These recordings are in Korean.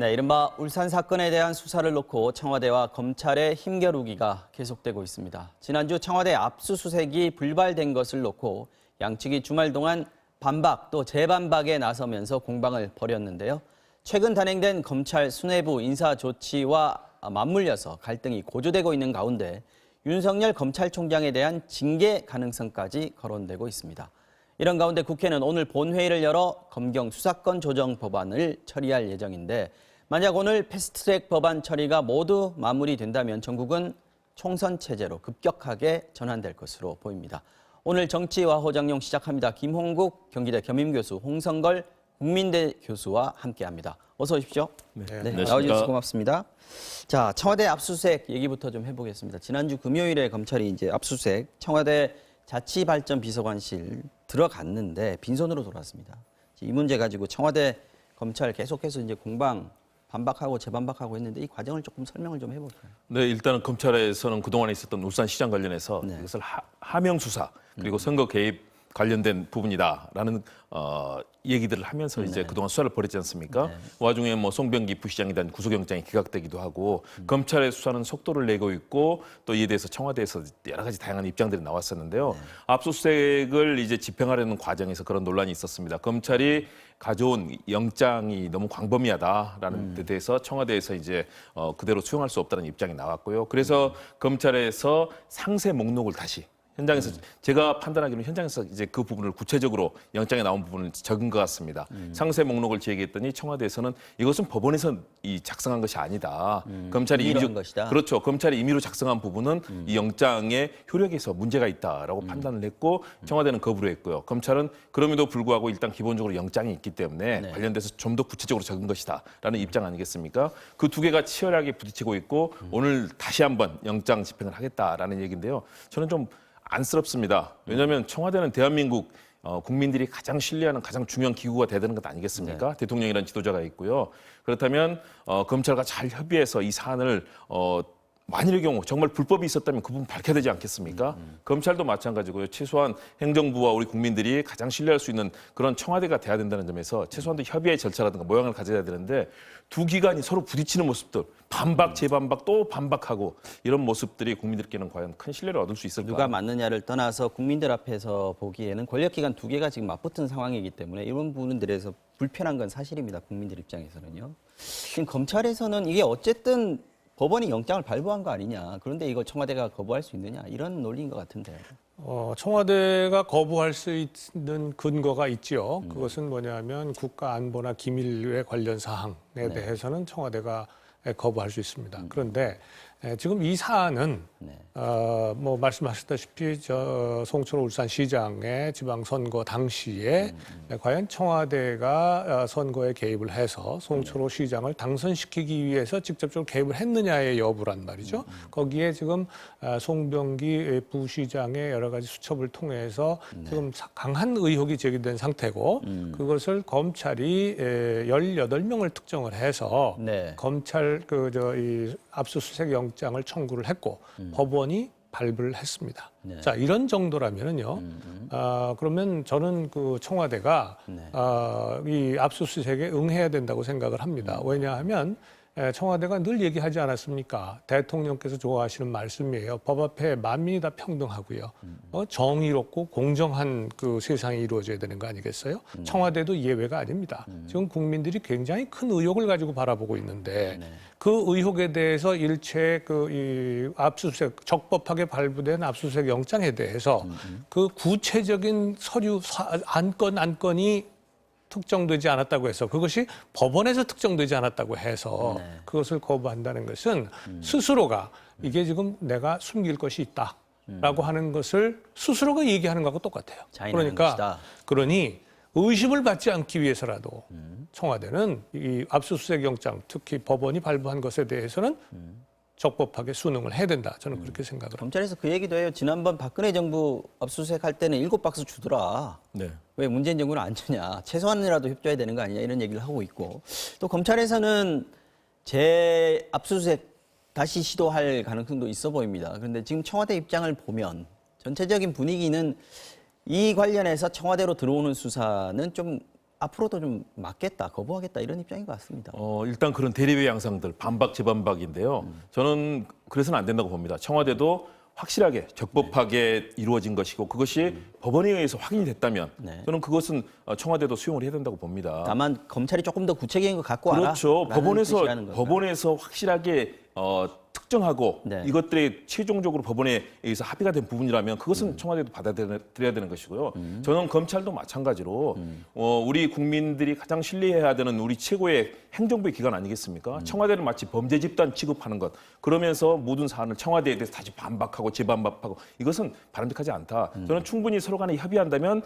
네, 이른바 울산 사건에 대한 수사를 놓고 청와대와 검찰의 힘겨루기가 계속되고 있습니다. 지난주 청와대 압수수색이 불발된 것을 놓고 양측이 주말 동안 반박 또 재반박에 나서면서 공방을 벌였는데요. 최근 단행된 검찰 수뇌부 인사 조치와 맞물려서 갈등이 고조되고 있는 가운데 윤석열 검찰총장에 대한 징계 가능성까지 거론되고 있습니다. 이런 가운데 국회는 오늘 본회의를 열어 검경 수사권 조정 법안을 처리할 예정인데 만약 오늘 패스트트랙 법안 처리가 모두 마무리된다면 전국은 총선 체제로 급격하게 전환될 것으로 보입니다. 오늘 정치와 호장용 시작합니다. 김홍국 경기대 겸임교수, 홍성걸 국민대 교수와 함께합니다. 어서 오십시오. 네, 나와주셔서 고맙습니다. 자, 청와대 압수수색 얘기부터 좀 해보겠습니다. 지난주 금요일에 검찰이 이제 압수수색 청와대 자치발전비서관실 들어갔는데 빈손으로 돌아왔습니다. 이 문제 가지고 청와대 검찰 계속해서 이제 공방 반박하고 재반박하고 했는데 이 과정을 조금 설명을 좀 해볼까요? 네, 일단은 검찰에서는 그동안에 있었던 울산시장 관련해서 이것을 하명 수사 그리고 선거 개입 관련된 부분이다라는 얘기들을 하면서 이제 그동안 수사를 벌였지 않습니까? 와중에 뭐 송병기 부시장에 대한 구속영장이 기각되기도 하고 검찰의 수사는 속도를 내고 있고 또 이에 대해서 청와대에서 여러 가지 다양한 입장들이 나왔었는데요. 압수수색을 이제 집행하려는 과정에서 그런 논란이 있었습니다. 검찰이 가져온 영장이 너무 광범위하다라는 데 대해서 청와대에서 이제 그대로 수용할 수 없다는 입장이 나왔고요. 그래서 검찰에서 상세 목록을 다시 현장에서 제가 판단하기로는 현장에서 이제 그 부분을 구체적으로 영장에 나온 부분을 적은 것 같습니다. 상세 목록을 제기했더니 청와대에서는 이것은 법원에서 작성한 것이 아니다. 검찰이 임의로 것이다. 그렇죠. 검찰이 임의로 작성한 부분은 이 영장의 효력에서 문제가 있다라고 판단을 했고 청와대는 거부를 했고요. 검찰은 그럼에도 불구하고 일단 기본적으로 영장이 있기 때문에 관련돼서 좀 더 구체적으로 적은 것이다라는 입장 아니겠습니까? 그 두 개가 치열하게 부딪히고 있고 오늘 다시 한번 영장 집행을 하겠다라는 얘기인데요. 저는 좀 안쓰럽습니다. 왜냐하면 청와대는 대한민국 국민들이 가장 신뢰하는 가장 중요한 기구가 돼야 되는 것 아니겠습니까? 대통령이라는 지도자가 있고요. 그렇다면 검찰과 잘 협의해서 이 사안을 만일의 경우 정말 불법이 있었다면 그 부분 밝혀야 되지 않겠습니까? 검찰도 마찬가지고요. 최소한 행정부와 우리 국민들이 가장 신뢰할 수 있는 그런 청와대가 돼야 된다는 점에서 최소한도 협의의 절차라든가 모양을 가져야 되는데 두 기관이 서로 부딪히는 모습들, 반박, 재반박, 또 반박하고 이런 모습들이 국민들께는 과연 큰 신뢰를 얻을 수 있을까? 누가 맞느냐를 떠나서 국민들 앞에서 보기에는 권력기관 두 개가 지금 맞붙은 상황이기 때문에 이런 부분들에서 불편한 건 사실입니다. 국민들 입장에서는요. 지금 검찰에서는 이게 어쨌든 법원이 영장을 발부한 거 아니냐. 그런데 이거 청와대가 거부할 수 있느냐. 이런 논리인 것 같은데요. 청와대가 거부할 수 있는 근거가 있지요. 그것은 뭐냐면 국가 안보나 기밀에 관련 사항에 대해서는 청와대가 거부할 수 있습니다. 그런데 지금 이 사안은 뭐 말씀하셨다시피 송철호 울산시장의 지방선거 당시에 과연 청와대가 선거에 개입을 해서 송철호 시장을 당선시키기 위해서 직접적으로 개입을 했느냐의 여부란 말이죠. 거기에 지금 송병기 부시장의 여러 가지 수첩을 통해서 지금 강한 의혹이 제기된 상태고 그것을 검찰이 18명을 특정을 해서 검찰 이 압수수색 영장을 청구를 했고 법원이 발부를 했습니다. 자, 이런 정도라면은요. 그러면 저는 그 청와대가 이 압수수색에 응해야 된다고 생각을 합니다. 왜냐하면 청와대가 늘 얘기하지 않았습니까? 대통령께서 좋아하시는 말씀이에요. 법 앞에 만민이 다 평등하고요. 정의롭고 공정한 그 세상이 이루어져야 되는 거 아니겠어요? 청와대도 예외가 아닙니다. 지금 국민들이 굉장히 큰 의혹을 가지고 바라보고 있는데 그 의혹에 대해서 일체 이 압수수색 적법하게 발부된 압수수색 영장에 대해서 그 구체적인 서류 안건이 특정되지 않았다고 해서 그것이 법원에서 특정되지 않았다고 해서 그것을 거부한다는 것은 스스로가 이게 지금 내가 숨길 것이 있다라고 하는 것을 스스로가 얘기하는 것하고 똑같아요. 그러니 의심을 받지 않기 위해서라도 청와대는 이 압수수색 영장, 특히 법원이 발부한 것에 대해서는 적법하게 수능을 해야 된다. 저는 그렇게 생각을 합니다. 검찰에서 그 얘기도 해요. 지난번 박근혜 정부 압수수색 할 때는 7박스 주더라. 왜 문재인 정부는 안 주냐. 최소한이라도 협조해야 되는 거 아니냐. 이런 얘기를 하고 있고. 또 검찰에서는 재압수수색 다시 시도할 가능성도 있어 보입니다. 그런데 지금 청와대 입장을 보면 전체적인 분위기는 이 관련해서 청와대로 들어오는 수사는 좀 앞으로도 좀 막겠다, 거부하겠다 이런 입장인 것 같습니다. 일단 그런 대립의 양상들 반박 재반박인데요. 저는 그래서는 안 된다고 봅니다. 청와대도 확실하게 적법하게 이루어진 것이고 그것이 법원에 의해서 확인이 됐다면 네. 저는 그것은 청와대도 수용을 해야 된다고 봅니다. 다만 검찰이 조금 더 구체적인 거 갖고 그렇죠. 와라. 법원에서 확실하게 특정하고 네. 이것들이 최종적으로 법원에 의해서 합의가 된 부분이라면 그것은 청와대도 받아들여야 되는 것이고요. 저는 검찰도 마찬가지로 우리 국민들이 가장 신뢰해야 되는 우리 최고의 행정부의 기관 아니겠습니까? 청와대를 마치 범죄 집단 취급하는 것 그러면서 모든 사안을 청와대에 대해서 다시 반박하고 재반박하고 이것은 바람직하지 않다. 저는 충분히 서로 간에 협의한다면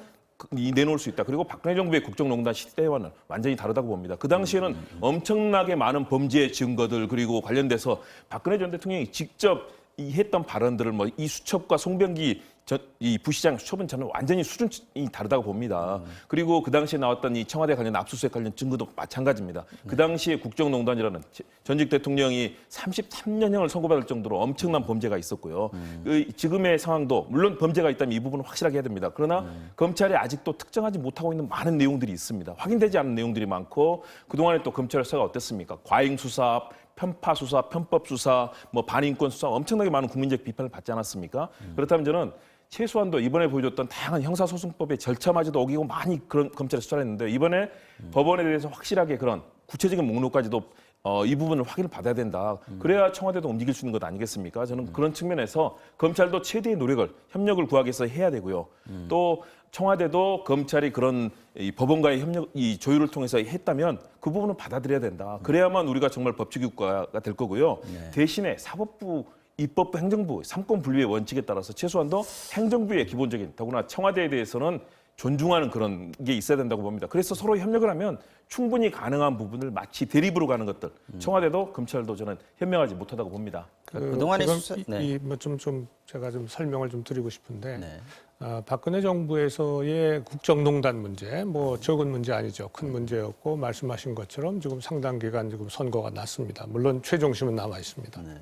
내놓을 수 있다. 그리고 박근혜 정부의 국정농단 시대와는 완전히 다르다고 봅니다. 그 당시에는 엄청나게 많은 범죄 증거들 그리고 관련돼서 박근혜 전 대통령이 직접 이 했던 발언들을 뭐 이 수첩과 송병기 이 부시장 수첩은 저는 완전히 수준이 다르다고 봅니다. 그리고 그 당시에 나왔던 이 청와대 관련 압수수색 관련 증거도 마찬가지입니다. 그 당시에 국정농단이라는 전직 대통령이 33년형을 선고받을 정도로 엄청난 범죄가 있었고요. 지금의 상황도 물론 범죄가 있다면 이 부분은 확실하게 해야 됩니다. 그러나 검찰이 아직도 특정하지 못하고 있는 많은 내용들이 있습니다. 확인되지 않은 내용들이 많고 그동안에 또 검찰 수사가 어땠습니까? 과잉 수사, 편파 수사, 편법 수사, 뭐 반인권 수사 엄청나게 많은 국민적 비판을 받지 않았습니까? 그렇다면 저는 최소한도 이번에 보여줬던 다양한 형사소송법의 절차마저도 어기고 많이 그런 검찰이 수사를 했는데 이번에 법원에 대해서 확실하게 그런 구체적인 목록까지도 이 부분을 확인을 받아야 된다. 그래야 청와대도 움직일 수 있는 것 아니겠습니까? 저는 그런 측면에서 검찰도 최대의 노력을, 협력을 구하기 위해서 해야 되고요. 또 청와대도 검찰이 그런 이 법원과의 협력, 이 조율을 통해서 했다면 그 부분은 받아들여야 된다. 그래야만 우리가 정말 법치국가가 될 거고요. 대신에 사법부, 입법부, 행정부, 삼권 분리의 원칙에 따라서 최소한도 행정부의 기본적인 더구나 청와대에 대해서는 존중하는 그런 게 있어야 된다고 봅니다. 그래서 서로 협력을 하면 충분히 가능한 부분을 마치 대립으로 가는 것들 청와대도 검찰도 저는 현명하지 못하다고 봅니다. 그동안의 지금 수사, 네. 좀 제가 좀 설명을 좀 드리고 싶은데 네. 박근혜 정부에서의 국정농단 문제, 뭐 적은 문제 아니죠. 큰 문제였고 말씀하신 것처럼 지금 상당 기간 지금 선고가 났습니다. 물론 최종심은 남아 있습니다. 네.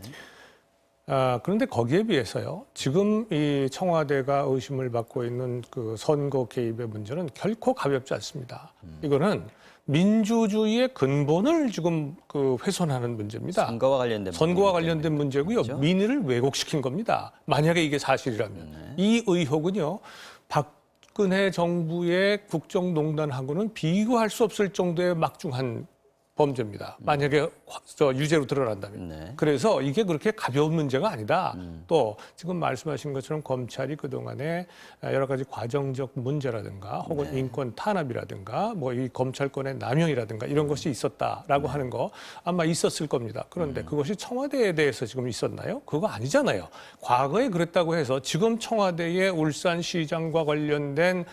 그런데 거기에 비해서요, 지금 이 청와대가 의심을 받고 있는 그 선거 개입의 문제는 결코 가볍지 않습니다. 이거는 민주주의의 근본을 지금 그 훼손하는 문제입니다. 선거와 관련된 문제고요. 그렇죠? 민의를 왜곡시킨 겁니다. 만약에 이게 사실이라면. 이 의혹은요, 박근혜 정부의 국정농단하고는 비교할 수 없을 정도의 막중한 범죄입니다. 만약에 유죄로 드러난다면. 네. 그래서 이게 그렇게 가벼운 문제가 아니다. 또 지금 말씀하신 것처럼 검찰이 그동안에 여러 가지 과정적 문제라든가 혹은 네. 인권 탄압이라든가 뭐 이 검찰권의 남용이라든가 이런 것이 있었다라고 하는 거 아마 있었을 겁니다. 그런데 그것이 청와대에 대해서 지금 있었나요? 그거 아니잖아요. 과거에 그랬다고 해서 지금 청와대의 울산시장과 관련된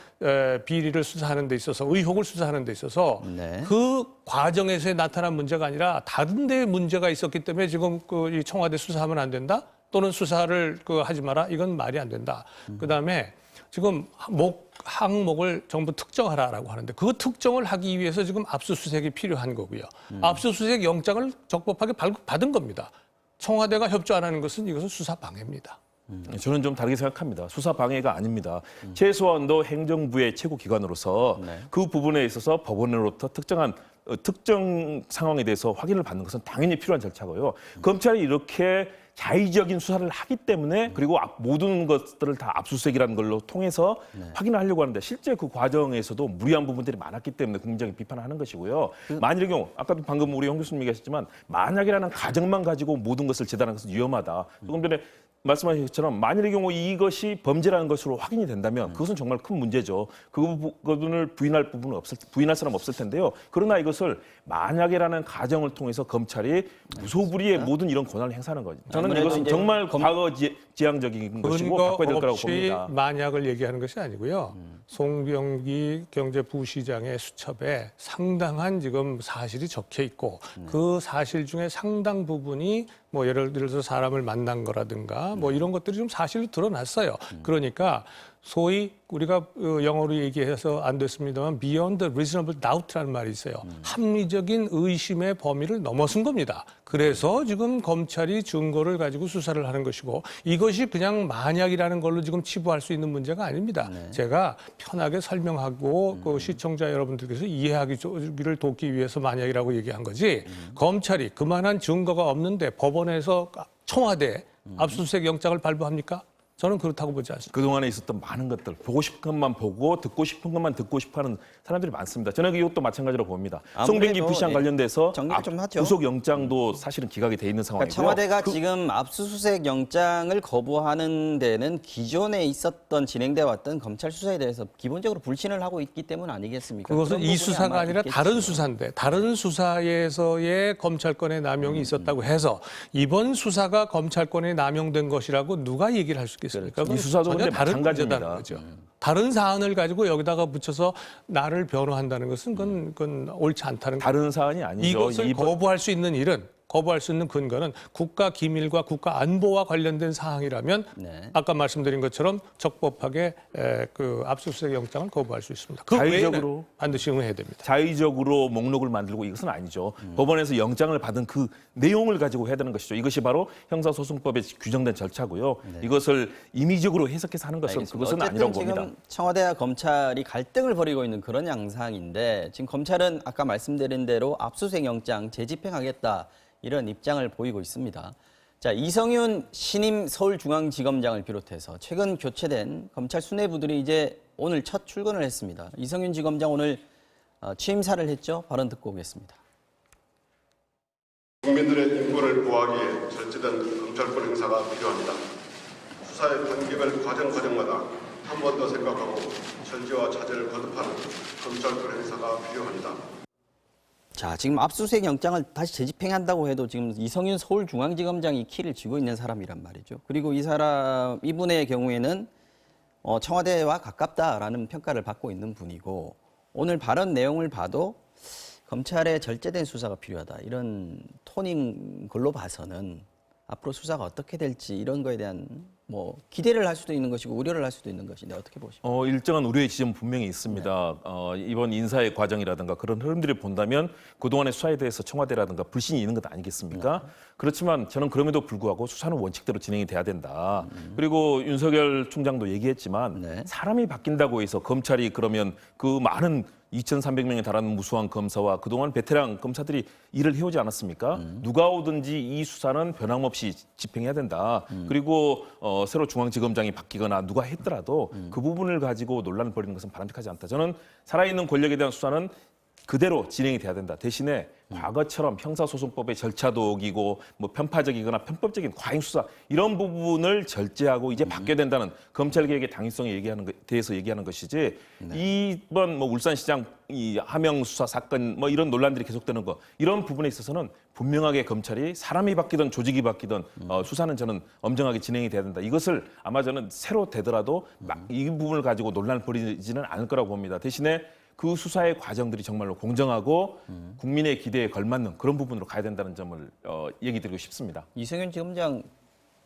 비리를 수사하는 데 있어서 의혹을 수사하는 데 있어서 네. 그 과정에서 나타난 문제가 아니라 다른 데에 문제가 있었기 때문에 지금 그 이 청와대 수사하면 안 된다 또는 수사를 하지 마라 이건 말이 안 된다. 그다음에 지금 항목을 전부 특정하라라고 하는데 그 특정을 하기 위해서 지금 압수수색이 필요한 거고요. 압수수색 영장을 적법하게 받은 겁니다. 청와대가 협조 안 하는 것은 이것은 수사 방해입니다. 저는 좀 다르게 생각합니다. 수사 방해가 아닙니다. 최소한도 행정부의 최고 기관으로서 네. 그 부분에 있어서 법원으로부터 특정 상황에 대해서 확인을 받는 것은 당연히 필요한 절차고요. 검찰이 이렇게 자의적인 수사를 하기 때문에 그리고 모든 것들을 다 압수수색이라는 걸로 통해서 확인을 하려고 하는데 실제 그 과정에서도 무리한 부분들이 많았기 때문에 국민적인 비판을 하는 것이고요. 만일의 경우 아까도 방금 우리 형 교수님 얘기하셨지만 만약이라는 가정만 가지고 모든 것을 재단하는 것은 위험하다. 조금 전에 말씀하신 것처럼 만일의 경우 이것이 범죄라는 것으로 확인이 된다면 그것은 정말 큰 문제죠. 그 부분을 부인할 사람 없을 텐데요. 그러나 이것을 만약이라는 가정을 통해서 검찰이 무소불위의 모든 이런 권한을 행사하는 거죠. 저는 이것은 정말 과거 지향적인 것이고 바꿔야 될 거라고 봅니다. 만약을 얘기하는 것이 아니고요. 송병기 경제부시장의 수첩에 상당한 지금 사실이 적혀 있고 그 사실 중에 상당 부분이 뭐 예를 들어서 사람을 만난 거라든가 뭐 이런 것들이 좀 사실로 드러났어요. 그러니까 소위 우리가 영어로 얘기해서 안 됐습니다만 beyond the reasonable doubt라는 말이 있어요. 합리적인 의심의 범위를 넘어선 겁니다. 그래서 지금 검찰이 증거를 가지고 수사를 하는 것이고 이것이 그냥 만약이라는 걸로 지금 치부할 수 있는 문제가 아닙니다. 제가 편하게 설명하고 그 시청자 여러분들께서 이해하기를 돕기 위해서 만약이라고 얘기한 거지 검찰이 그만한 증거가 없는데 법원에서 청와대 압수수색 영장을 발부합니까? 저는 그렇다고 보지 않습니다. 그동안에 있었던 많은 것들, 보고 싶은 것만 보고 듣고 싶은 것만 듣고 싶어하는 사람들이 많습니다. 저는 이것도 마찬가지로 봅니다. 송병기 부시장 관련돼서 정리를 좀 하죠. 구속 영장도 사실은 기각이 돼 있는 상황이고요. 청와대가 지금 압수수색 영장을 거부하는 데는 기존에 있었던 진행돼 왔던 검찰 수사에 대해서 기본적으로 불신을 하고 있기 때문 아니겠습니까? 그것은 이 부분이 수사가 아마 아니라 있겠죠. 다른 수사인데 다른 수사에서의 검찰권의 남용이 있었다고 해서 이번 수사가 검찰권의 남용된 것이라고 누가 얘기를 할 수 있겠습니까? 이 수사도 전혀 근데 다른 마찬가지입니다. 문제다는 거죠. 다른 사안을 가지고 여기다가 붙여서 나를 변호한다는 것은 그건 옳지 않다는 거죠. 다른 사안이 아니죠. 이것을 거부할 수 있는 일은 거부할 수 있는 근거는 국가 기밀과 국가 안보와 관련된 사항이라면 아까 말씀드린 것처럼 적법하게 그 압수수색 영장을 거부할 수 있습니다. 그 외에는 반드시 응해야 됩니다. 자의적으로 목록을 만들고 이것은 아니죠. 법원에서 영장을 받은 그 내용을 가지고 해야 되는 것이죠. 이것이 바로 형사소송법에 규정된 절차고요. 이것을 임의적으로 해석해서 하는 것은 그것은 아니라고 지금 봅니다. 청와대와 검찰이 갈등을 벌이고 있는 그런 양상인데 지금 검찰은 아까 말씀드린 대로 압수수색 영장 재집행하겠다. 이런 입장을 보이고 있습니다. 자, 이성윤 신임 서울중앙지검장을 비롯해서 최근 교체된 검찰 수뇌부들이 이제 오늘 첫 출근을 했습니다. 이성윤 지검장 오늘 취임사를 했죠. 발언 듣고 오겠습니다. 국민들의 인권을 보호하기에 절제된 검찰권 행사가 필요합니다. 수사의 단계별 과정마다 한 번 더 생각하고 절제와 자제를 거듭하는 검찰권 행사가 필요합니다. 자, 지금 압수수색 영장을 다시 재집행한다고 해도 지금 이성윤 서울중앙지검장이 키를 쥐고 있는 사람이란 말이죠. 그리고 이분의 경우에는 청와대와 가깝다라는 평가를 받고 있는 분이고 오늘 발언 내용을 봐도 검찰의 절제된 수사가 필요하다. 이런 톤인 걸로 봐서는 앞으로 수사가 어떻게 될지 이런 거에 대한 뭐 기대를 할 수도 있는 것이고 우려를 할 수도 있는 것인데 어떻게 보십니까? 일정한 우려의 지점은 분명히 있습니다. 이번 인사의 과정이라든가 그런 흐름들을 본다면 그동안의 수사에 대해서 청와대라든가 불신이 있는 것 아니겠습니까? 그렇지만 저는 그럼에도 불구하고 수사는 원칙대로 진행이 돼야 된다. 그리고 윤석열 총장도 얘기했지만 사람이 바뀐다고 해서 검찰이 그러면 그 많은 2,300명에 달하는 무수한 검사와 그동안 베테랑 검사들이 일을 해오지 않았습니까? 누가 오든지 이 수사는 변함없이 집행해야 된다. 그리고 새로 중앙지검장이 바뀌거나 누가 했더라도 그 부분을 가지고 논란을 벌이는 것은 바람직하지 않다. 저는 살아있는 권력에 대한 수사는 그대로 진행이 돼야 된다. 대신에 과거처럼 형사소송법의 절차도 어기고 뭐 편파적이거나 편법적인 과잉 수사 이런 부분을 절제하고 이제 바뀌어야 된다는 검찰개혁의 당위성에 대해서 얘기하는 것이지 이번 뭐 울산시장 이 하명 수사 사건 뭐 이런 논란들이 계속되는 거 이런 부분에 있어서는 분명하게 검찰이 사람이 바뀌든 조직이 바뀌든 수사는 저는 엄정하게 진행이 돼야 된다. 이것을 아마 저는 새로 되더라도 이 부분을 가지고 논란을 벌이지는 않을 거라고 봅니다. 대신에 그 수사의 과정들이 정말로 공정하고 국민의 기대에 걸맞는 그런 부분으로 가야 된다는 점을 얘기 드리고 싶습니다. 이성윤 지검장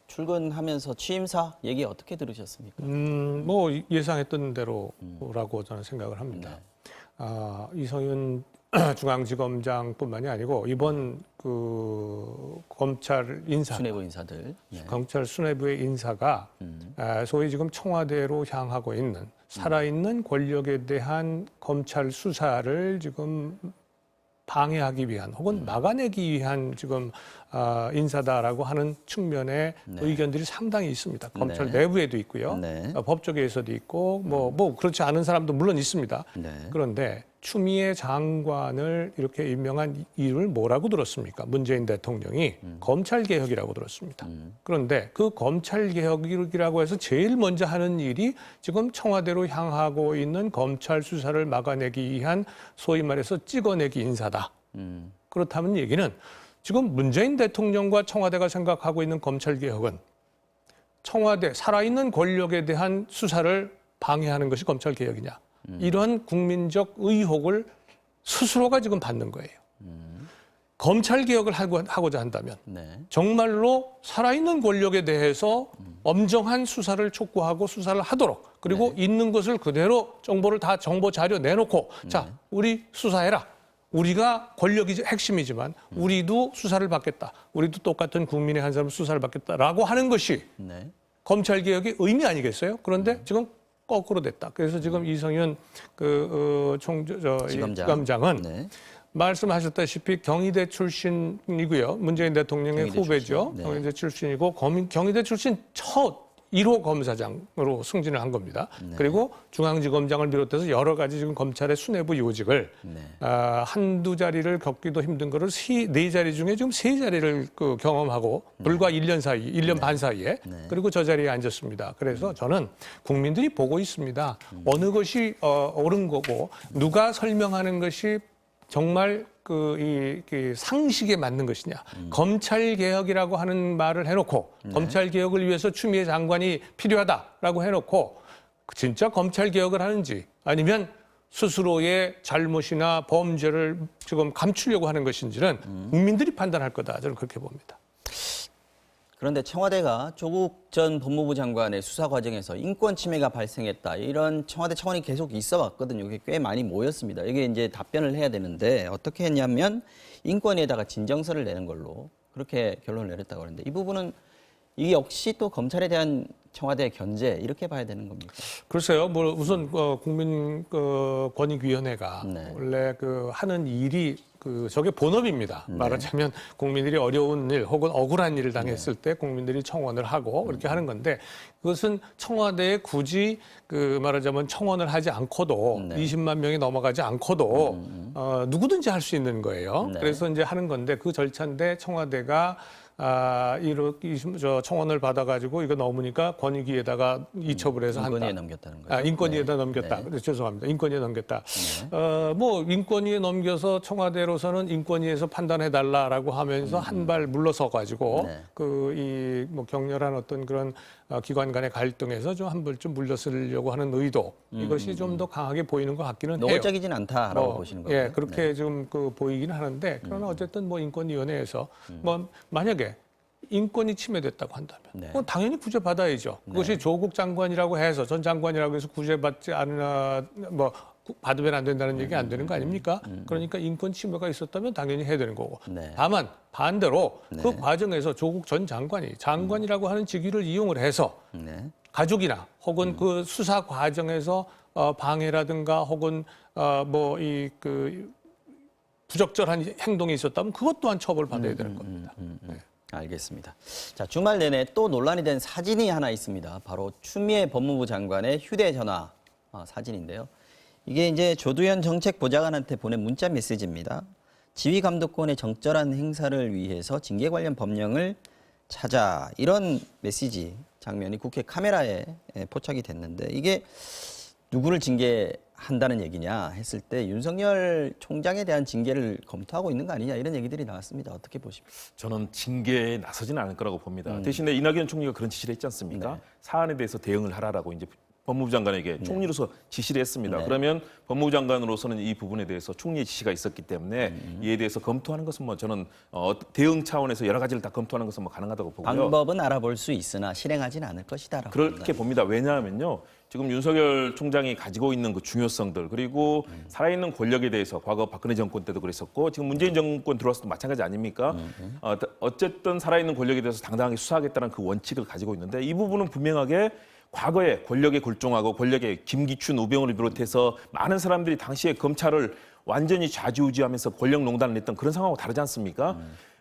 출근하면서 취임사 얘기 어떻게 들으셨습니까? 뭐 예상했던 대로라고 저는 생각을 합니다. 이성윤 중앙지검장뿐만이 아니고 이번 그 검찰 인사, 수뇌부 인사들, 검찰 수뇌부의 인사가 소위 지금 청와대로 향하고 있는 살아있는 권력에 대한 검찰 수사를 지금 방해하기 위한 혹은 막아내기 위한 지금 인사다라고 하는 측면의 의견들이 상당히 있습니다. 검찰 내부에도 있고요. 법조계에서도 있고 뭐 그렇지 않은 사람도 물론 있습니다. 그런데 추미애 장관을 이렇게 임명한 이유를 뭐라고 들었습니까? 문재인 대통령이 검찰개혁이라고 들었습니다. 그런데 그 검찰개혁이라고 해서 제일 먼저 하는 일이 지금 청와대로 향하고 있는 검찰 수사를 막아내기 위한 소위 말해서 찍어내기 인사다. 그렇다면 얘기는 지금 문재인 대통령과 청와대가 생각하고 있는 검찰개혁은 청와대 살아있는 권력에 대한 수사를 방해하는 것이 검찰개혁이냐. 이런 국민적 의혹을 스스로가 지금 받는 거예요. 검찰 개혁을 하고자 한다면 네. 정말로 살아있는 권력에 대해서 엄정한 수사를 촉구하고 수사를 하도록 그리고 있는 것을 그대로 정보를 다 정보 자료 내놓고 자, 우리 수사해라. 우리가 권력이 핵심이지만 우리도 수사를 받겠다. 우리도 똑같은 국민의 한 사람 수사를 받겠다라고 하는 것이 네. 검찰 개혁의 의미 아니겠어요? 그런데 지금 거꾸로 됐다. 그래서 지금 이성윤 지검장은 네. 말씀하셨다시피 경희대 출신이고요. 문재인 대통령의 경희대 후배죠. 출신. 네. 경희대 출신이고 경희대 출신 첫 1호 검사장으로 승진을 한 겁니다. 네. 그리고 중앙지검장을 비롯해서 여러 가지 지금 검찰의 수뇌부 요직을 네. 한두 자리를 겪기도 힘든 거를 네 자리 중에 지금 세 자리를 경험하고 불과 1년 사이, 1년 반 사이에 네. 그리고 저 자리에 앉았습니다. 그래서 저는 국민들이 보고 있습니다. 어느 것이 옳은 거고 누가 설명하는 것이 정말 이 상식에 맞는 것이냐. 검찰 개혁이라고 하는 말을 해놓고 검찰 개혁을 위해서 추미애 장관이 필요하다라고 해놓고 진짜 검찰 개혁을 하는지 아니면 스스로의 잘못이나 범죄를 지금 감추려고 하는 것인지는 국민들이 판단할 거다. 저는 그렇게 봅니다. 그런데 청와대가 조국 전 법무부 장관의 수사 과정에서 인권 침해가 발생했다. 이런 청와대 청원이 계속 있어 왔거든요. 이게 꽤 많이 모였습니다. 이게 이제 답변을 해야 되는데 어떻게 했냐면 인권위에다가 진정서를 내는 걸로 그렇게 결론을 내렸다고 하는데 이 부분은 이 역시 또 검찰에 대한 청와대의 견제 이렇게 봐야 되는 겁니까? 글쎄요. 뭐 우선 국민권익위원회가 네. 원래 하는 일이 저게 본업입니다. 말하자면 국민들이 어려운 일 혹은 억울한 일을 당했을 때 국민들이 청원을 하고 그렇게 하는 건데 그것은 청와대에 굳이 말하자면 청원을 하지 않고도 20만 명이 넘어가지 않고도 누구든지 할 수 있는 거예요. 네. 그래서 이제 하는 건데 그 절차인데 청와대가 이렇게 청원을 받아가지고 이거 넘으니까 권익위에다가 이첩을 해서 한다. 인권위에 넘겼다는 거죠. 인권위에다 네. 넘겼다. 네. 그래서 죄송합니다. 인권위에 넘겼다. 뭐 인권위에 넘겨서 청와대로서는 인권위에서 판단해달라라고 하면서 한 발 물러서 가지고 네. 뭐 격렬한 어떤 그런 기관 간의 갈등에서 좀 한 발 좀 물러서려고 하는 의도 이것이 좀 더 강하게 보이는 것 같기는 해요. 노골적이진 않다라고 보시는 거예요. 예, 그렇게 좀 보이긴 하는데 그러나 어쨌든 뭐 인권위원회에서 뭐 만약에 인권이 침해됐다고 한다면 그건 당연히 구제받아야죠. 그것이 조국 장관이라고 해서 전 장관이라고 해서 구제받지 않으나 뭐 받으면 안 된다는 얘기 안 되는 거 아닙니까? 그러니까 인권 침해가 있었다면 당연히 해야 되는 거고. 다만 반대로 그 과정에서 조국 전 장관이 장관이라고 하는 직위를 이용을 해서 가족이나 혹은 그 수사 과정에서 방해라든가 혹은 부적절한 행동이 있었다면 그것 또한 처벌받아야 되는 겁니다. 네. 알겠습니다. 자, 주말 내내 또 논란이 된 사진이 하나 있습니다. 바로 추미애 법무부 장관의 휴대전화 사진인데요. 이게 이제 조두현 정책보좌관한테 보낸 문자 메시지입니다. 지휘감독권의 적절한 행사를 위해서 징계 관련 법령을 찾아 이런 메시지 장면이 국회 카메라에 포착이 됐는데 이게 누구를 징계한다는 얘기냐 했을 때 윤석열 총장에 대한 징계를 검토하고 있는 거 아니냐 이런 얘기들이 나왔습니다. 어떻게 보십니까? 저는 징계에 나서지는 않을 거라고 봅니다. 대신에 이낙연 총리가 그런 지시를 했지 않습니까? 사안에 대해서 대응을 하라라고 이제 법무부 장관에게 총리로서 지시를 했습니다. 그러면 법무부 장관으로서는 이 부분에 대해서 총리의 지시가 있었기 때문에 이에 대해서 검토하는 것은 뭐 저는 대응 차원에서 여러 가지를 다 검토하는 것은 뭐 가능하다고 보고요. 방법은 알아볼 수 있으나 실행하지는 않을 것이다라고 그렇게 봅니다. 왜냐하면요. 지금 윤석열 총장이 가지고 있는 그 중요성들 그리고 살아있는 권력에 대해서 과거 박근혜 정권 때도 그랬었고 지금 문재인 정권 들어와서도 마찬가지 아닙니까? 어쨌든 살아있는 권력에 대해서 당당하게 수사하겠다는 그 원칙을 가지고 있는데 이 부분은 분명하게 과거에 권력에 굴종하고 권력에 김기춘, 우병우를 비롯해서 많은 사람들이 당시에 검찰을 완전히 좌지우지하면서 권력농단을 했던 그런 상황하고 다르지 않습니까?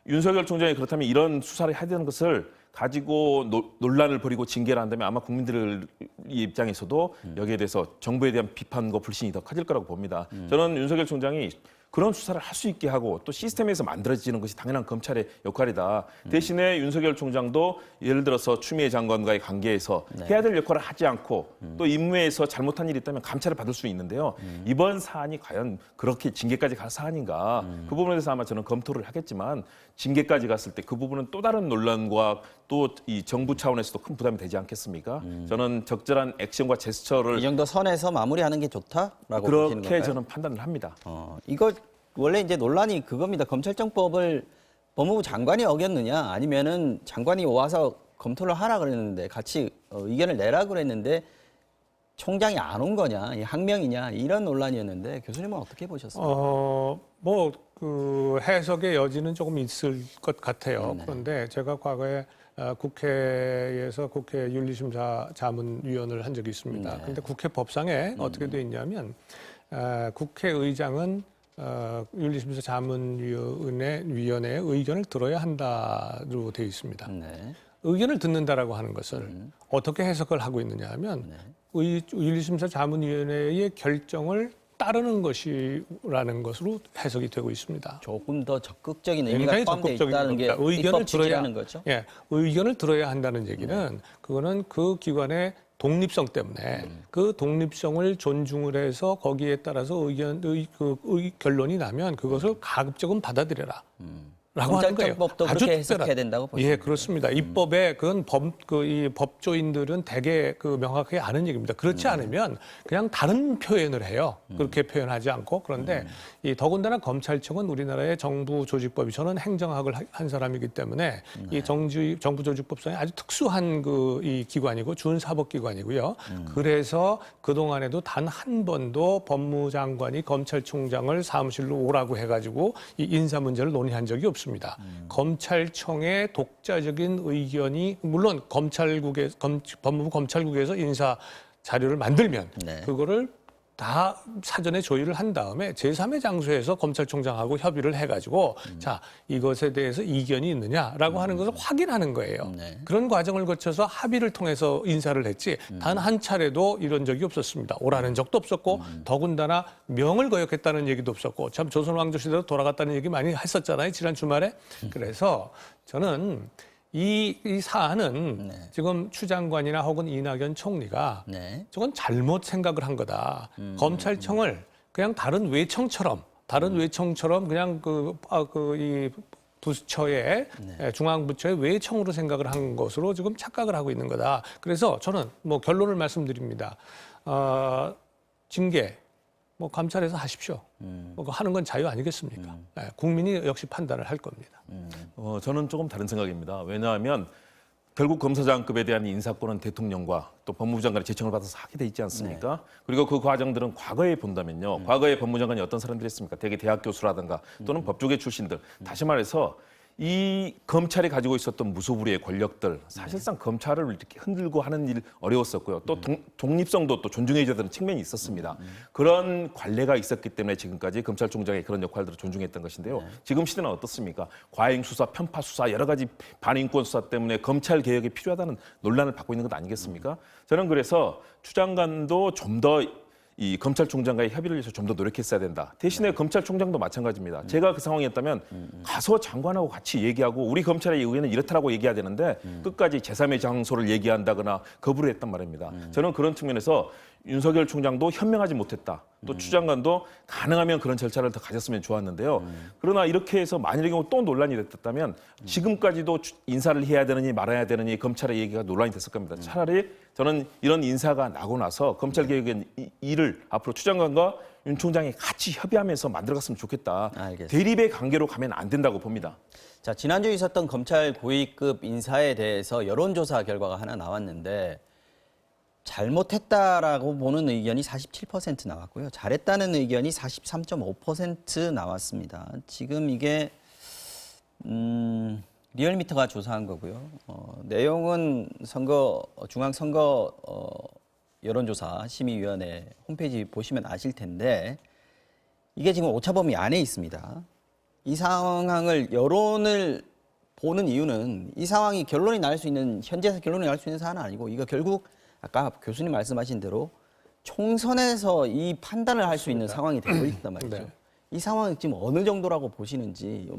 윤석열 총장이 그렇다면 이런 수사를 해야 되는 것을 가지고 논란을 벌이고 징계를 한다면 아마 국민들 입장에서도 여기에 대해서 정부에 대한 비판과 불신이 더 커질 거라고 봅니다. 저는 윤석열 총장이 그런 수사를 할 수 있게 하고 또 시스템에서 만들어지는 것이 당연한 검찰의 역할이다. 대신에 윤석열 총장도 예를 들어서 추미애 장관과의 관계에서 해야 될 역할을 하지 않고 또 임무에서 잘못한 일이 있다면 감찰을 받을 수 있는데요. 이번 사안이 과연 그렇게 징계까지 갈 사안인가. 그 부분에 대해서 아마 저는 검토를 하겠지만 징계까지 갔을 때 그 부분은 또 다른 논란과 또 이 정부 차원에서도 큰 부담이 되지 않겠습니까? 저는 적절한 액션과 제스처를 이 정도 선에서 마무리하는 게 좋다라고 보시는 건가요? 그렇게 저는 판단을 합니다. 이거 원래 이제 논란이 그겁니다. 검찰청법을 법무부 장관이 어겼느냐 아니면은 장관이 와서 검토를 하라 그랬는데 같이 의견을 내라 그랬는데 총장이 안 온 거냐, 이 항명이냐 이런 논란이었는데 교수님은 어떻게 보셨어요? 뭐 그 해석의 여지는 조금 있을 것 같아요. 네. 그런데 제가 과거에 국회에서 국회 윤리심사 자문위원을 한 적이 있습니다. 네. 그런데 국회 법상에 어떻게 돼 있냐면 국회의장은 윤리심사 자문위원회의 의견을 들어야 한다로 되어 있습니다. 네. 의견을 듣는다라고 하는 것을 어떻게 해석을 하고 있느냐 하면 윤리심사 자문위원회의 결정을 따르는 것이라는 것으로 해석이 되고 있습니다. 조금 더 적극적인 의미가 굉장히 포함되어 적극적인 있다는 게 겁니다. 의견을 들어야 입법칙이라는 거죠. 예, 의견을 들어야 한다는 얘기는 그거는 그 기관의 독립성 때문에 그 독립성을 존중을 해서 거기에 따라서 결론이 나면 그것을 가급적은 받아들여라. 라고 하는 거예요. 검찰청법도 아주 그렇게 특별한. 해석해야 된다고 보시는 예, 그렇습니다. 입법에 그건 이 법조인들은 대개 명확하게 아는 얘기입니다. 그렇지 않으면 그냥 다른 표현을 해요. 그렇게 표현하지 않고. 그런데 이 더군다나 검찰청은 우리나라의 정부조직법이 저는 행정학을 한 사람이기 때문에 이 정부조직법상에 아주 특수한 이 기관이고 준사법기관이고요. 그래서 그동안에도 단 한 번도 법무장관이 검찰총장을 사무실로 오라고 해가지고 이 인사 문제를 논의한 적이 없습니다. 검찰청의 독자적인 의견이 물론 법무부 검찰국에서 인사 자료를 만들면 네. 그거를 다 사전에 조율을 한 다음에 제3의 장소에서 검찰총장하고 협의를 해가지고 자 이것에 대해서 이견이 있느냐라고 하는 것을 확인하는 거예요. 네. 그런 과정을 거쳐서 합의를 통해서 인사를 했지 단 한 차례도 이런 적이 없었습니다. 오라는 적도 없었고 더군다나 명을 거역했다는 얘기도 없었고 참 조선 왕조 시대로 돌아갔다는 얘기 많이 했었잖아요. 지난 주말에. 그래서 저는 이 사안은 지금 추 장관이나 혹은 이낙연 총리가 네. 저건 잘못 생각을 한 거다. 검찰청을 그냥 다른 외청처럼 그냥 이 부처의 중앙부처의 외청으로 생각을 한 것으로 지금 착각을 하고 있는 거다. 그래서 저는 뭐 결론을 말씀드립니다. 징계 뭐 감찰해서 하십시오. 뭐 하는 건 자유 아니겠습니까? 네, 국민이 역시 판단을 할 겁니다. 저는 조금 다른 생각입니다. 왜냐하면 결국 검사장급에 대한 인사권은 대통령과 또 법무부 장관의 제청을 받아서 하게 돼 있지 않습니까? 그리고 그 과정들은 과거에 본다면요. 과거에 법무장관이 어떤 사람들이 있습니까? 대개 대학 교수라든가 또는 법조계 출신들. 다시 말해서 이 검찰이 가지고 있었던 무소불위의 권력들 사실상 검찰을 이렇게 흔들고 하는 일 어려웠었고요. 또 독립성도 또 존중해줘야 되는 측면이 있었습니다. 그런 관례가 있었기 때문에 지금까지 검찰총장의 그런 역할들을 존중했던 것인데요. 지금 시대는 어떻습니까? 과잉 수사, 편파 수사, 여러 가지 반인권 수사 때문에 검찰 개혁이 필요하다는 논란을 받고 있는 것 아니겠습니까? 저는 그래서 추 장관도 좀 더 이 검찰총장과의 협의를 위해서 좀 더 노력했어야 된다. 대신에 검찰총장도 마찬가지입니다. 제가 그 상황이었다면 가서 장관하고 같이 얘기하고 우리 검찰의 의견은 이렇다라고 얘기해야 되는데 끝까지 제3의 장소를 얘기한다거나 거부를 했단 말입니다. 저는 그런 측면에서 윤석열 총장도 현명하지 못했다. 또 추 장관도 가능하면 그런 절차를 더 가졌으면 좋았는데요. 그러나 이렇게 해서 만일의 경우 또 논란이 됐다면 지금까지도 인사를 해야 되느니 말아야 되느니 검찰의 얘기가 논란이 됐을 겁니다. 차라리 저는 이런 인사가 나고 나서 검찰 개혁의 일을 앞으로 추 장관과 윤 총장이 같이 협의하면서 만들어갔으면 좋겠다. 알겠습니다. 대립의 관계로 가면 안 된다고 봅니다. 자, 지난주에 있었던 검찰 고위급 인사에 대해서 여론조사 결과가 하나 나왔는데 잘못했다라고 보는 의견이 47% 나왔고요. 잘했다는 의견이 43.5% 나왔습니다. 지금 이게 리얼미터가 조사한 거고요. 내용은 중앙선거 여론조사 심의위원회 홈페이지 보시면 아실 텐데 이게 지금 오차범위 안에 있습니다. 이 상황을 여론을 보는 이유는 이 상황이 결론이 날 수 있는 현재에서 결론이 날 수 있는 사안은 아니고 이거 결국 아까 교수님 말씀하신 대로 총선에서 이 판단을 할 수 있는 상황이 되고 있단 말이죠. 네. 이 상황이 지금 어느 정도라고 보시는지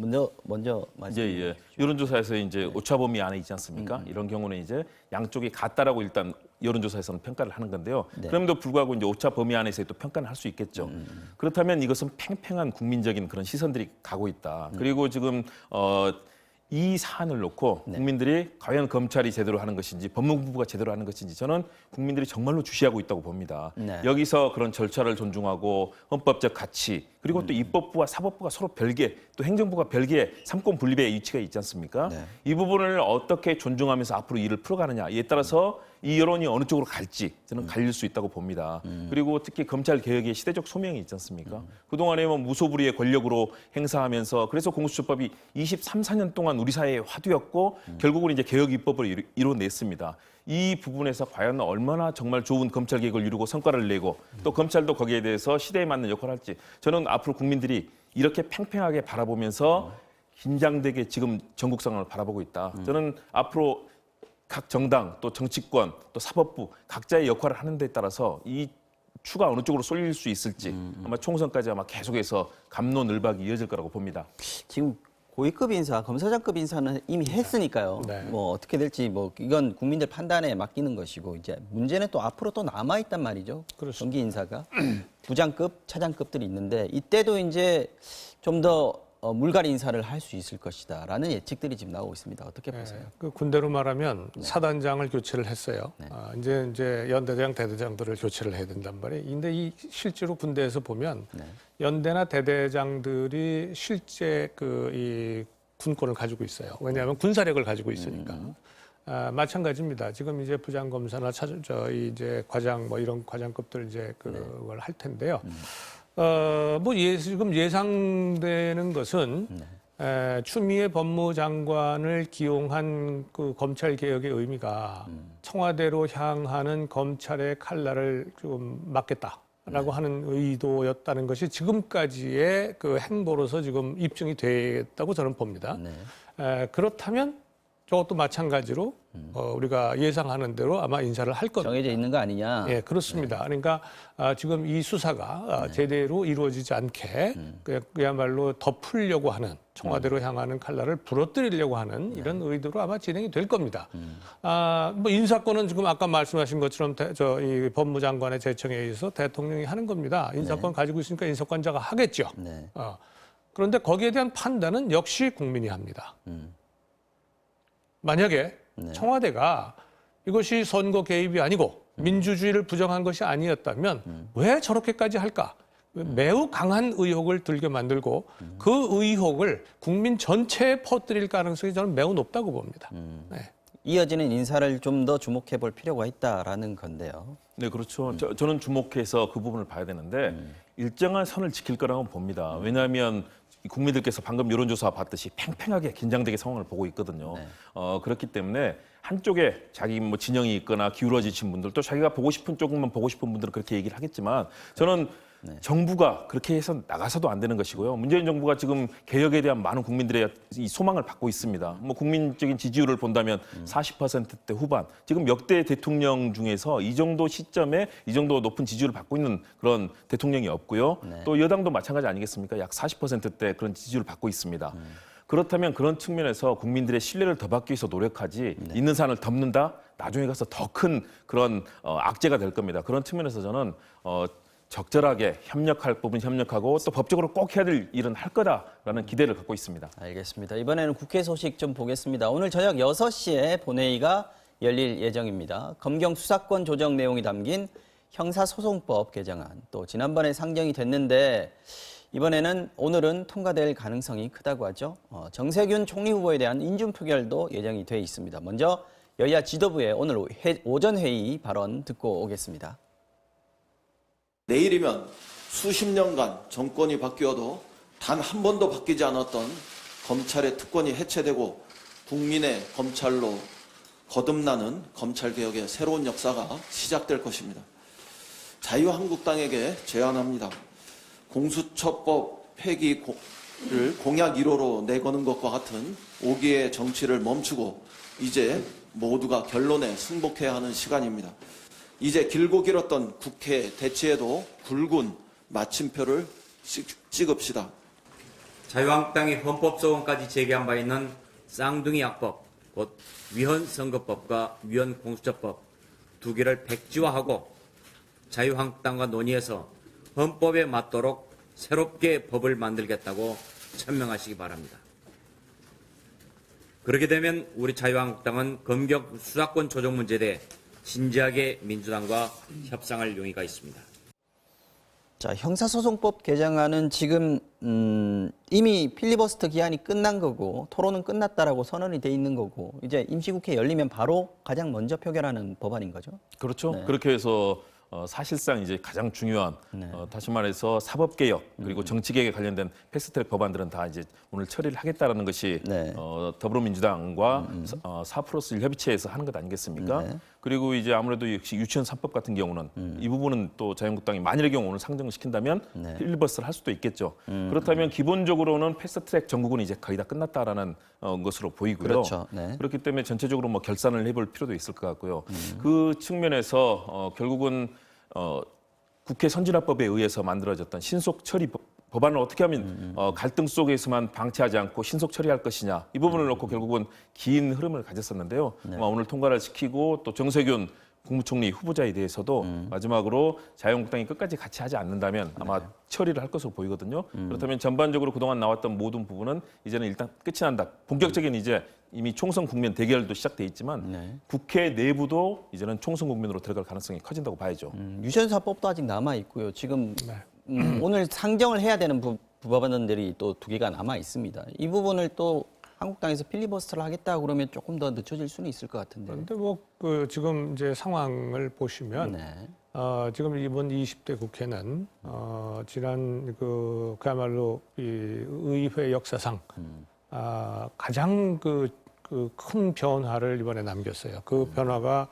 먼저 말씀. 이제 여론조사에서 이제 오차범위 안에 있지 않습니까? 이런 경우는 이제 양쪽이 같다라고 일단 여론조사에서는 평가를 하는 건데요. 네. 그럼에도 불구하고 이제 오차범위 안에서 또 평가를 할 수 있겠죠. 그렇다면 이것은 팽팽한 국민적인 그런 시선들이 가고 있다. 그리고 지금 이 사안을 놓고 국민들이 과연 검찰이 제대로 하는 것인지 법무부가 제대로 하는 것인지 저는 국민들이 정말로 주시하고 있다고 봅니다. 네. 여기서 그런 절차를 존중하고 헌법적 가치 그리고 또 입법부와 사법부가 서로 별개 또 행정부가 별개의 삼권 분립의 위치가 있지 않습니까? 네. 이 부분을 어떻게 존중하면서 앞으로 일을 풀어가느냐 이에 따라서 이 여론이 어느 쪽으로 갈지 저는 갈릴 수 있다고 봅니다. 그리고 특히 검찰 개혁의 시대적 소명이 있지 않습니까? 그동안에 뭐 무소불위의 권력으로 행사하면서 그래서 공수처법이 23, 4년 동안 우리 사회의 화두였고 결국은 이제 개혁 입법을 이뤄냈습니다. 이 부분에서 과연 얼마나 정말 좋은 검찰 개혁을 이루고 성과를 내고 또 검찰도 거기에 대해서 시대에 맞는 역할을 할지 저는 앞으로 국민들이 이렇게 팽팽하게 바라보면서 긴장되게 지금 전국 상황을 바라보고 있다. 저는 앞으로 각 정당 또 정치권 또 사법부 각자의 역할을 하는 데 따라서 이 추가 어느 쪽으로 쏠릴 수 있을지 아마 총선까지 아마 계속해서 갑론을박이 이어질 거라고 봅니다. 지금 고위급 인사, 검사장급 인사는 이미 했으니까요. 네. 뭐 어떻게 될지 뭐 이건 국민들 판단에 맡기는 것이고 이제 문제는 또 앞으로 또 남아 있단 말이죠. 그렇습니다. 전기 인사가 부장급, 차장급들이 있는데 이때도 이제 좀 더 물갈이 인사를 할 수 있을 것이다라는 예측들이 지금 나오고 있습니다. 어떻게 보세요? 그 군대로 말하면 사단장을 교체를 했어요. 이제 연대장, 대대장들을 교체를 해야 된단 말이에요. 근데 이 실제로 군대에서 보면 연대나 대대장들이 실제 이 군권을 가지고 있어요. 왜냐하면 군사력을 가지고 있으니까. 마찬가지입니다. 지금 이제 부장검사나 이제 과장 뭐 이런 과장급들 이제 그걸 할 텐데요. 지금 예상되는 것은 추미애 법무장관을 기용한 그 검찰 개혁의 의미가 청와대로 향하는 검찰의 칼날을 좀 막겠다라고 하는 의도였다는 것이 지금까지의 그 행보로서 지금 입증이 됐다고 저는 봅니다. 그렇다면 저것도 마찬가지로 우리가 예상하는 대로 아마 인사를 할 겁니다. 정해져 있는 거 아니냐? 예, 그렇습니다. 그러니까 지금 이 수사가 제대로 이루어지지 않게 그야말로 덮으려고 하는 청와대로 향하는 칼날을 부러뜨리려고 하는 이런 의도로 아마 진행이 될 겁니다. 뭐 인사권은 지금 아까 말씀하신 것처럼 이 법무장관의 제청에 의해서 대통령이 하는 겁니다. 인사권 가지고 있으니까 인사권자가 하겠죠. 네. 그런데 거기에 대한 판단은 역시 국민이 합니다. 만약에 청와대가 이것이 선거 개입이 아니고 민주주의를 부정한 것이 아니었다면 왜 저렇게까지 할까? 매우 강한 의혹을 들게 만들고 그 의혹을 국민 전체에 퍼뜨릴 가능성이 저는 매우 높다고 봅니다. 네. 이어지는 인사를 좀 더 주목해 볼 필요가 있다라는 건데요. 네, 그렇죠. 저는 주목해서 그 부분을 봐야 되는데 일정한 선을 지킬 거라고 봅니다. 왜냐하면 국민들께서 방금 여론조사 봤듯이 팽팽하게 긴장되게 상황을 보고 있거든요. 그렇기 때문에 한쪽에 자기 뭐 진영이 있거나 기울어지신 분들 또 자기가 보고 싶은 쪽만 보고 싶은 분들은 그렇게 얘기를 하겠지만 저는 정부가 그렇게 해서 나가서도 안 되는 것이고요. 문재인 정부가 지금 개혁에 대한 많은 국민들의 이 소망을 받고 있습니다. 뭐 국민적인 지지율을 본다면 40%대 후반. 지금 역대 대통령 중에서 이 정도 시점에 이 정도 높은 지지율을 받고 있는 그런 대통령이 없고요. 또 여당도 마찬가지 아니겠습니까? 약 40%대 그런 지지율을 받고 있습니다. 그렇다면 그런 측면에서 국민들의 신뢰를 더 받기 위해서 노력하지 있는 산을 덮는다? 나중에 가서 더 큰 그런 악재가 될 겁니다. 그런 측면에서 저는 적절하게 협력할 부분 협력하고 또 법적으로 꼭 해야 될 일은 할 거다라는 기대를 갖고 있습니다. 알겠습니다. 이번에는 국회 소식 좀 보겠습니다. 오늘 저녁 6시에 본회의가 열릴 예정입니다. 검경 수사권 조정 내용이 담긴 형사소송법 개정안 또 지난번에 상정이 됐는데 오늘은 통과될 가능성이 크다고 하죠. 정세균 총리 후보에 대한 인준 표결도 예정이 돼 있습니다. 먼저 여야 지도부의 오늘 오전 회의 발언 듣고 오겠습니다. 내일이면 수십 년간 정권이 바뀌어도 단 한 번도 바뀌지 않았던 검찰의 특권이 해체되고 국민의 검찰로 거듭나는 검찰개혁의 새로운 역사가 시작될 것입니다. 자유한국당에게 제안합니다. 공수처법 폐기를 공약 1호로 내거는 것과 같은 오기의 정치를 멈추고 이제 모두가 결론에 승복해야 하는 시간입니다. 이제 길고 길었던 국회 대치에도 굵은 마침표를 찍읍시다. 자유한국당이 헌법소원까지 제기한 바 있는 쌍둥이 약법, 곧 위헌선거법과 위헌공수처법 두 개를 백지화하고 자유한국당과 논의해서 헌법에 맞도록 새롭게 법을 만들겠다고 천명하시기 바랍니다. 그렇게 되면 우리 자유한국당은 검경 수사권 조정 문제에 대해 진지하게 민주당과 협상할 용의가 있습니다. 자, 형사소송법 개정안은 지금 이미 필리버스터 기한이 끝난 거고 토론은 끝났다라고 선언이 돼 있는 거고 이제 임시국회 열리면 바로 가장 먼저 표결하는 법안인 거죠. 그렇죠. 네. 그렇게 해서 사실상 이제 가장 중요한 다시 말해서 사법개혁 그리고 정치개혁에 관련된 패스트트랙 법안들은 다 이제 오늘 처리를 하겠다라는 것이 네. 더불어민주당과 4+1 협의체에서 하는 것 아니겠습니까? 네. 그리고 이제 아무래도 역시 유치원 3법 같은 경우는 이 부분은 또 자유한국당이 만일의 경우 오늘 상정을 시킨다면 네. 필리버스터를 할 수도 있겠죠. 그렇다면 기본적으로는 패스트트랙 정국은 이제 거의 다 끝났다라는 것으로 보이고요. 그렇죠. 네. 그렇기 때문에 전체적으로 뭐 결산을 해볼 필요도 있을 것 같고요. 그 측면에서 결국은 국회 선진화법에 의해서 만들어졌던 신속 처리 법안을 어떻게 하면 갈등 속에서만 방치하지 않고 신속 처리할 것이냐 이 부분을 놓고 결국은 긴 흐름을 가졌었는데요. 아마 오늘 통과를 시키고 또 정세균 국무총리 후보자에 대해서도 마지막으로 자유한국당이 끝까지 같이 하지 않는다면 아마 처리를 할 것으로 보이거든요. 그렇다면 전반적으로 그동안 나왔던 모든 부분은 이제는 일단 끝이 난다. 본격적인 이제 이미 총선 국면 대결도 시작돼 있지만 국회 내부도 이제는 총선 국면으로 들어갈 가능성이 커진다고 봐야죠. 유전사법도 아직 남아 있고요. 지금 오늘 상정을 해야 되는 법안들이 또 2개가 남아 있습니다. 이 부분을 또 한국당에서 필리버스터를 하겠다 그러면 조금 더 늦춰질 수는 있을 것 같은데. 그런데 지금 이제 상황을 보시면 네. 지금 이번 20대 국회는 지난 그야말로 이 의회 역사상 가장 큰 변화를 이번에 남겼어요. 그 변화가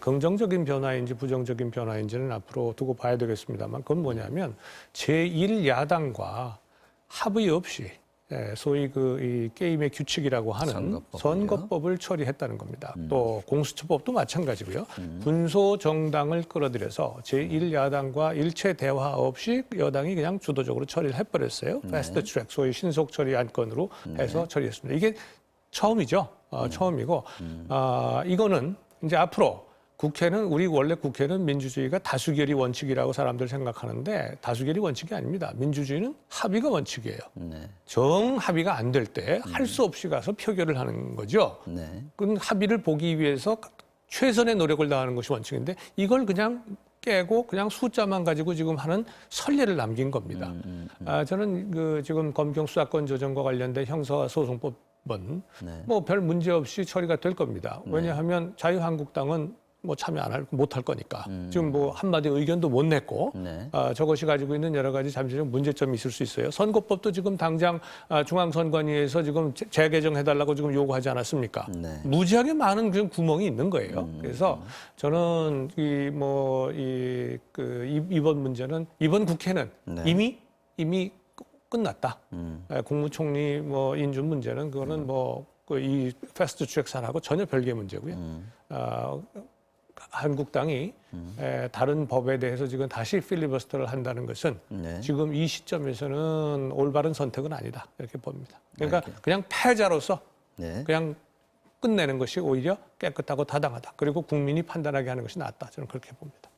긍정적인 변화인지 부정적인 변화인지는 앞으로 두고 봐야 되겠습니다만 그건 뭐냐면 제1야당과 합의 없이 소위 이 게임의 규칙이라고 하는 선거법을 처리했다는 겁니다. 또 공수처법도 마찬가지고요. 군소 정당을 끌어들여서 제1야당과 일체 대화 없이 여당이 그냥 주도적으로 처리를 해버렸어요. 패스트 트랙, 소위 신속 처리 안건으로 해서 처리했습니다. 이게 처음이죠. 처음이고 이거는 이제 앞으로 우리 원래 국회는 민주주의가 다수결이 원칙이라고 사람들 생각하는데 다수결이 원칙이 아닙니다. 민주주의는 합의가 원칙이에요. 정합의가 안 될 때 할 수 없이 가서 표결을 하는 거죠. 그 합의를 보기 위해서 최선의 노력을 다하는 것이 원칙인데 이걸 그냥 깨고 그냥 숫자만 가지고 지금 하는 선례를 남긴 겁니다. 저는 지금 검경 수사권 조정과 관련된 형사소송법은 뭐 별 문제 없이 처리가 될 겁니다. 왜냐하면 자유한국당은 뭐 참여 못할 거니까 지금 뭐 한마디 의견도 못 냈고 저것이 가지고 있는 여러 가지 잠재적 문제점이 있을 수 있어요. 선거법도 지금 당장 중앙선관위에서 지금 재개정해달라고 지금 요구하지 않았습니까? 무지하게 많은 그런 구멍이 있는 거예요. 그래서 저는 이번 문제는 이번 국회는 이미 끝났다. 국무총리 인준 문제는 그거는 이 패스트 트랙사하고 전혀 별개의 문제고요. 한국당이 다른 법에 대해서 지금 다시 필리버스터를 한다는 것은 지금 이 시점에서는 올바른 선택은 아니다 이렇게 봅니다. 그러니까 그냥 패자로서 그냥 끝내는 것이 오히려 깨끗하고 타당하다. 그리고 국민이 판단하게 하는 것이 낫다. 저는 그렇게 봅니다.